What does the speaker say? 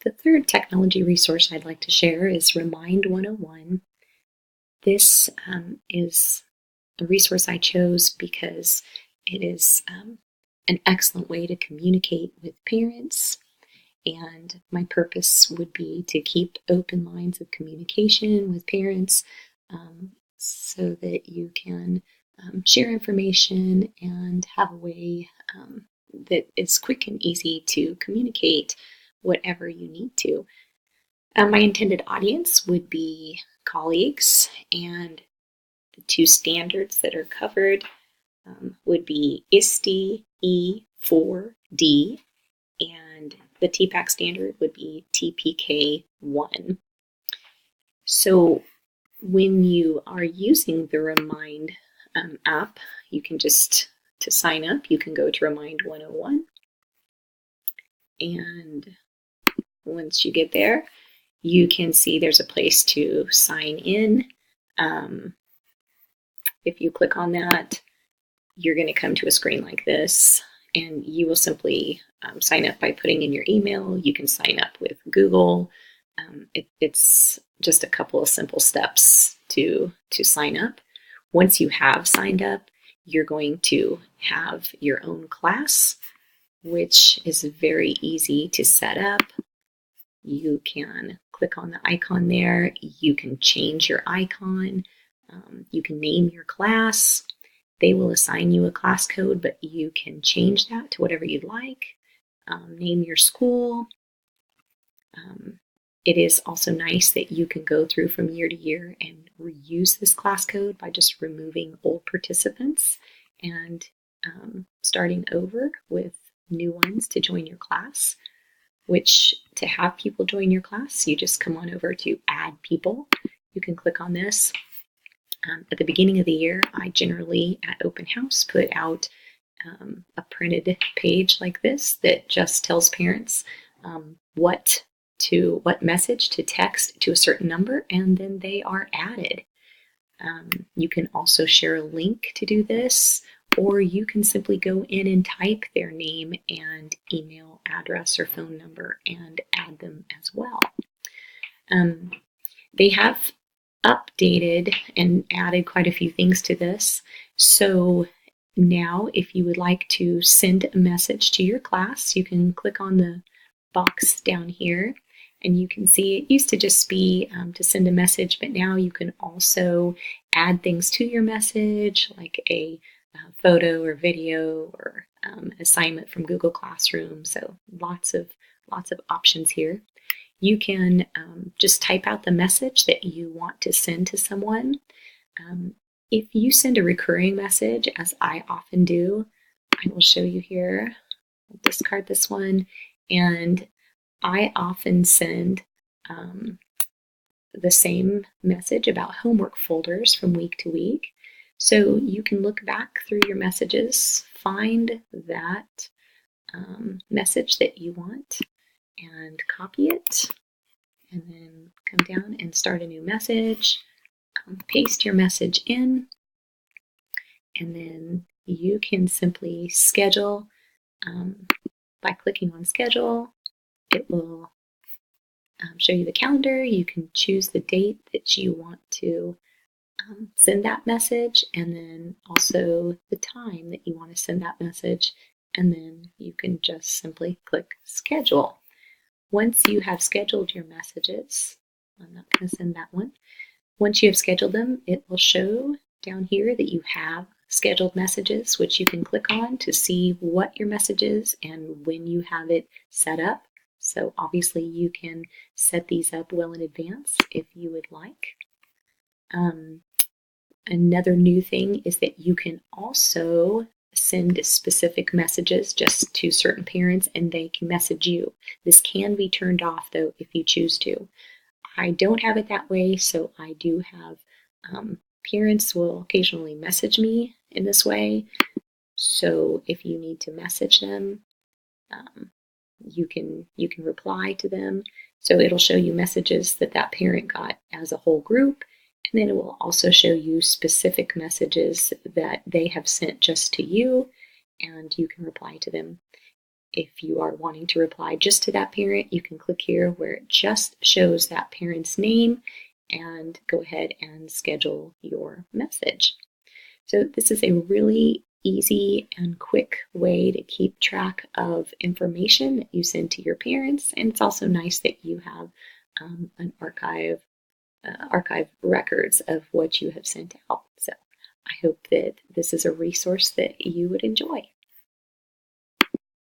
The third technology resource I'd like to share is Remind101. This is a resource I chose because it is an excellent way to communicate with parents, and my purpose would be to keep open lines of communication with parents so that you can share information and have a way that is quick and easy to communicate whatever you need to. My intended audience would be colleagues, and the two standards that are covered would be ISTE E4D, and the TPAC standard would be TPK1. So when you are using the Remind app, you can to sign up, you can go to Remind101, and once you get there, you can see there's a place to sign in. If you click on that, you're going to come to a screen like this, and you will simply sign up by putting in your email. You can sign up with Google. It's just a couple of simple steps to sign up. Once you have signed up, you're going to have your own class, which is very easy to set up. You can click on the icon there. You can change your icon. You can name your class. They will assign you a class code, but you can change that to whatever you'd like. Name your school. It is also nice that you can go through from year to year and reuse this class code by just removing old participants and starting over with new ones to join your class. Which, to have people join your class, you just come on over to Add People. You can click on this. At the beginning of the year, I generally, at Open House, put out a printed page like this that just tells parents what message to text to a certain number, and then they are added. You can also share a link to do this, or you can simply go in and type their name and email address or phone number and add them as well. They have updated and added quite a few things to this. So now if you would like to send a message to your class, you can click on the box down here, and you can see it used to just be to send a message, but now you can also add things to your message, like a photo or video or assignment from Google Classroom. So lots of options here. You can just type out the message that you want to send to someone. If you send a recurring message, as I often do, I will show you here. I'll discard this one, and I often send the same message about homework folders from week to week. So you can look back through your messages, find that message that you want, and copy it, and then come down and start a new message, paste your message in, and then you can simply schedule. By clicking on schedule, it will show you the calendar. You can choose the date that you want to send that message, and then also the time that you want to send that message, and then you can just simply click schedule. Once you have scheduled your messages, I'm not going to send that one. Once you have scheduled them, it will show down here that you have scheduled messages, which you can click on to see what your message is and when you have it set up. So obviously you can set these up well in advance if you would like. Another new thing is that you can also send specific messages just to certain parents, and they can message you. This can be turned off, though, if you choose to. I don't have it that way, so I do have parents will occasionally message me in this way. So if you need to message them, you can reply to them. So it'll show you messages that parent got as a whole group, and then it will also show you specific messages that they have sent just to you, and you can reply to them. If you are wanting to reply just to that parent, you can click here where it just shows that parent's name and go ahead and schedule your message. So this is a really easy and quick way to keep track of information that you send to your parents, and it's also nice that you have an archive records of what you have sent out. So I hope that this is a resource that you would enjoy.